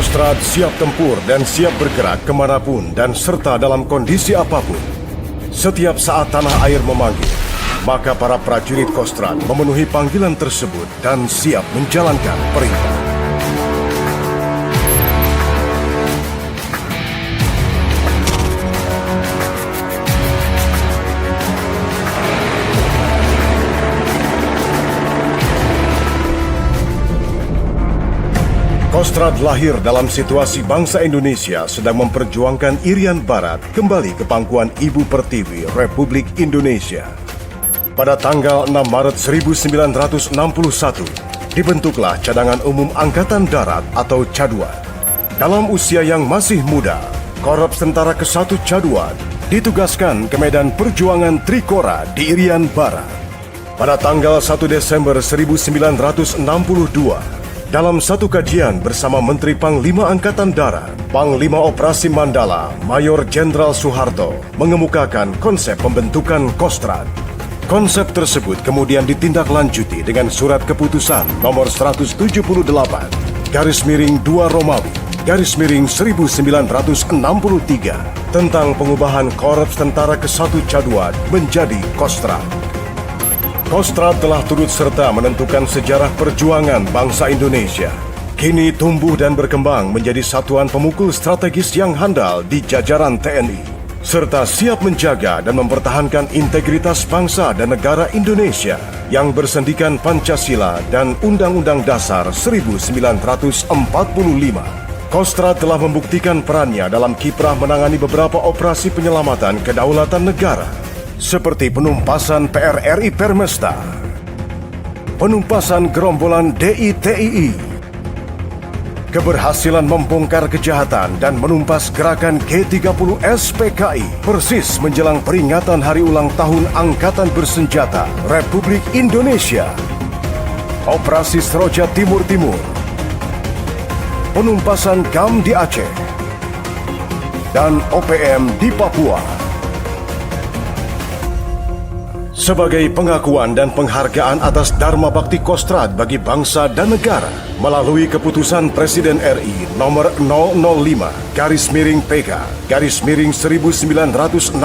Kostrad siap tempur dan siap bergerak kemanapun dan serta dalam kondisi apapun. Setiap saat tanah air memanggil, maka para prajurit Kostrad memenuhi panggilan tersebut dan siap menjalankan perintah. Kostrad lahir dalam situasi bangsa Indonesia sedang memperjuangkan Irian Barat kembali ke pangkuan Ibu Pertiwi Republik Indonesia. Pada tanggal 6 Maret 1961, dibentuklah Cadangan Umum Angkatan Darat atau Caduan. Dalam usia yang masih muda, Korps Tentara ke-1 Caduan ditugaskan ke medan perjuangan Trikora di Irian Barat. Pada tanggal 1 Desember 1962, dalam satu kajian bersama Menteri Panglima Angkatan Darat, Panglima Operasi Mandala, Mayor Jenderal Soeharto, mengemukakan konsep pembentukan Kostrad. Konsep tersebut kemudian ditindaklanjuti dengan Surat Keputusan Nomor 178, garis miring 2 Romawi, garis miring 1963, tentang pengubahan Korps Tentara ke-1 Caduan menjadi Kostrad. Kostrad telah turut serta menentukan sejarah perjuangan bangsa Indonesia. Kini tumbuh dan berkembang menjadi satuan pemukul strategis yang handal di jajaran TNI, serta siap menjaga dan mempertahankan integritas bangsa dan negara Indonesia yang bersendikan Pancasila dan Undang-Undang Dasar 1945. Kostrad telah membuktikan perannya dalam kiprah menangani beberapa operasi penyelamatan kedaulatan negara, seperti penumpasan PRRI Permesta, penumpasan gerombolan DITII, keberhasilan membongkar kejahatan dan menumpas gerakan G30 SPKI persis menjelang peringatan Hari Ulang Tahun Angkatan Bersenjata Republik Indonesia, Operasi Seroja Timur-Timur, penumpasan GAM di Aceh, dan OPM di Papua. Sebagai pengakuan dan penghargaan atas Dharma Bakti Kostrad bagi bangsa dan negara, melalui keputusan Presiden RI nomor 005 garis miring PK garis miring 1968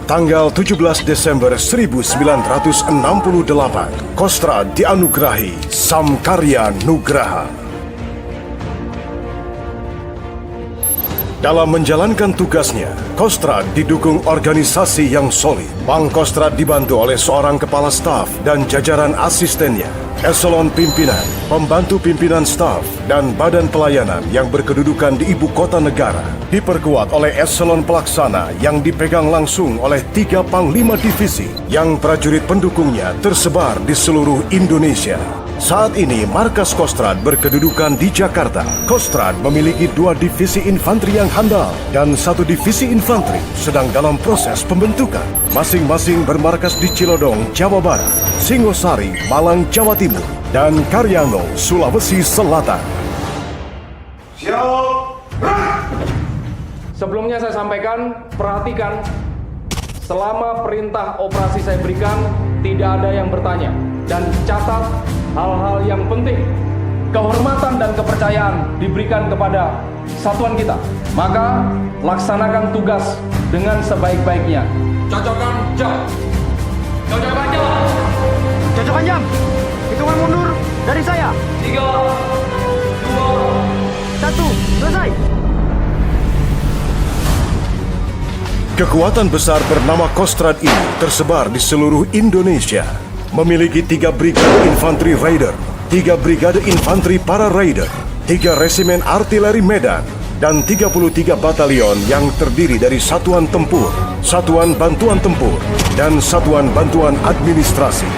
tanggal 17 Desember 1968, Kostrad dianugerahi Samkarya Nugraha. Dalam menjalankan tugasnya, Kostrad didukung organisasi yang solid. Pangkostrad dibantu oleh seorang kepala staf dan jajaran asistennya, eselon pimpinan, pembantu pimpinan staf, dan badan pelayanan yang berkedudukan di ibu kota negara. Diperkuat oleh eselon pelaksana yang dipegang langsung oleh 3 panglima divisi yang prajurit pendukungnya tersebar di seluruh Indonesia. Saat ini markas Kostrad berkedudukan di Jakarta. Kostrad memiliki 2 divisi infanteri yang handal dan 1 divisi infanteri sedang dalam proses pembentukan. Masing-masing bermarkas di Cilodong, Jawa Barat, Singosari, Malang, Jawa Timur, dan Karyano, Sulawesi Selatan. Sebelumnya saya sampaikan, perhatikan, selama perintah operasi saya berikan, tidak ada yang bertanya. Dan catat hal-hal yang penting. Kehormatan dan kepercayaan diberikan kepada satuan kita. Maka laksanakan tugas dengan sebaik-baiknya. Cocokkan jam. Cocokkan jam. Cocokkan jam. Hitungan mundur dari saya. 3, 2, 1, selesai. Kekuatan besar bernama Kostrad ini tersebar di seluruh Indonesia. Memiliki 3 brigade infanteri raider, 3 brigade infanteri para raider, 3 resimen artileri Medan, dan 33 batalion yang terdiri dari satuan tempur, satuan bantuan tempur, dan satuan bantuan administrasi.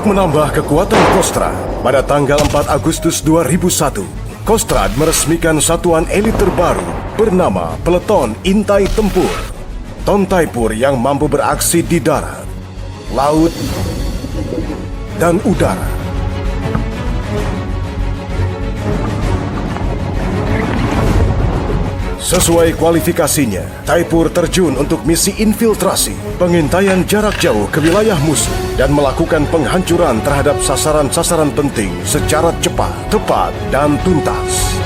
Untuk menambah kekuatan Kostrad, pada tanggal 4 Agustus 2001, Kostrad meresmikan satuan elit terbaru bernama Peleton Intai Tempur. Tontaipur yang mampu beraksi di darat, laut, dan udara. Sesuai kualifikasinya, Taipur terjun untuk misi infiltrasi, pengintaian jarak jauh ke wilayah musuh, dan melakukan penghancuran terhadap sasaran-sasaran penting secara cepat, tepat, dan tuntas.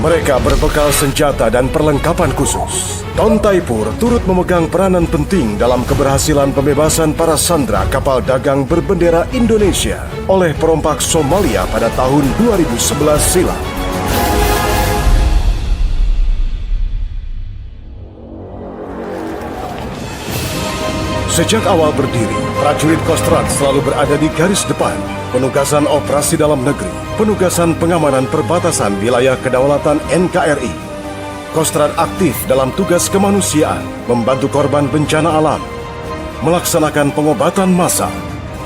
Mereka berbekal senjata dan perlengkapan khusus. Tontaipur turut memegang peranan penting dalam keberhasilan pembebasan para sandera kapal dagang berbendera Indonesia oleh perompak Somalia pada tahun 2011 silam. Sejak awal berdiri, prajurit Kostrad selalu berada di garis depan. Penugasan operasi dalam negeri, penugasan pengamanan perbatasan wilayah kedaulatan NKRI. Kostrad aktif dalam tugas kemanusiaan, membantu korban bencana alam, melaksanakan pengobatan massal,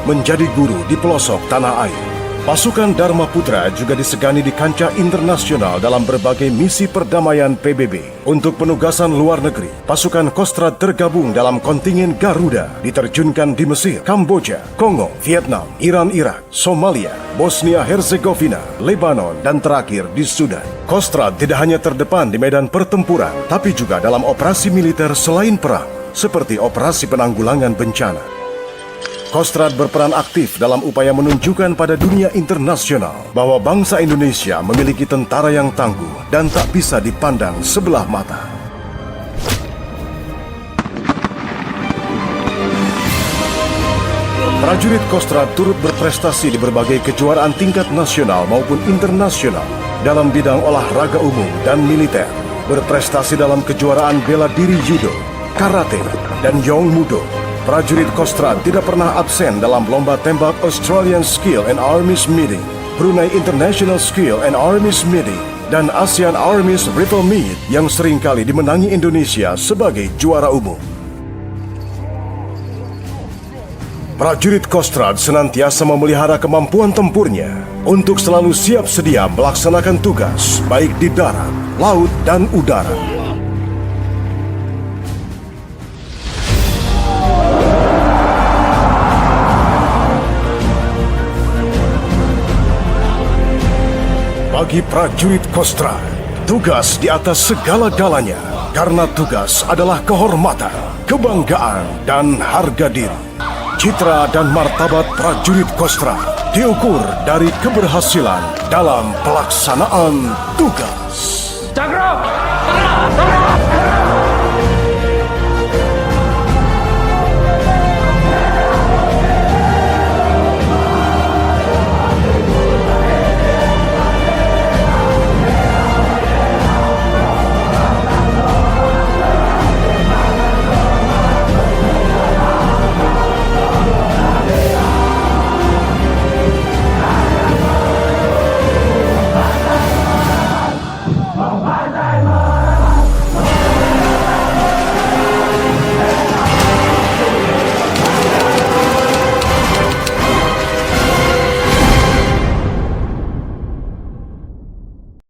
menjadi guru di pelosok tanah air. Pasukan Dharma Putra juga disegani di kancah internasional dalam berbagai misi perdamaian PBB. Untuk penugasan luar negeri, pasukan Kostrad tergabung dalam kontingen Garuda, diterjunkan di Mesir, Kamboja, Kongo, Vietnam, Iran, Irak, Somalia, Bosnia Herzegovina, Lebanon, dan terakhir di Sudan. Kostrad tidak hanya terdepan di medan pertempuran, tapi juga dalam operasi militer selain perang, seperti operasi penanggulangan bencana. Kostrad berperan aktif dalam upaya menunjukkan pada dunia internasional bahwa bangsa Indonesia memiliki tentara yang tangguh dan tak bisa dipandang sebelah mata. Prajurit Kostrad turut berprestasi di berbagai kejuaraan tingkat nasional maupun internasional dalam bidang olahraga umum dan militer, berprestasi dalam kejuaraan bela diri judo, karate, dan Yong Mudo. Prajurit Kostrad tidak pernah absen dalam lomba tembak Australian Skill and Armies Meeting, Brunei International Skill and Armies Meeting, dan ASEAN Armies Rifle Meet yang seringkali dimenangi Indonesia sebagai juara umum. Prajurit Kostrad senantiasa memelihara kemampuan tempurnya untuk selalu siap sedia melaksanakan tugas baik di darat, laut, dan udara. Bagi prajurit Kostrad, tugas di atas segala-galanya, karena tugas adalah kehormatan, kebanggaan, dan harga diri. Citra dan martabat prajurit Kostrad diukur dari keberhasilan dalam pelaksanaan tugas. Cakra!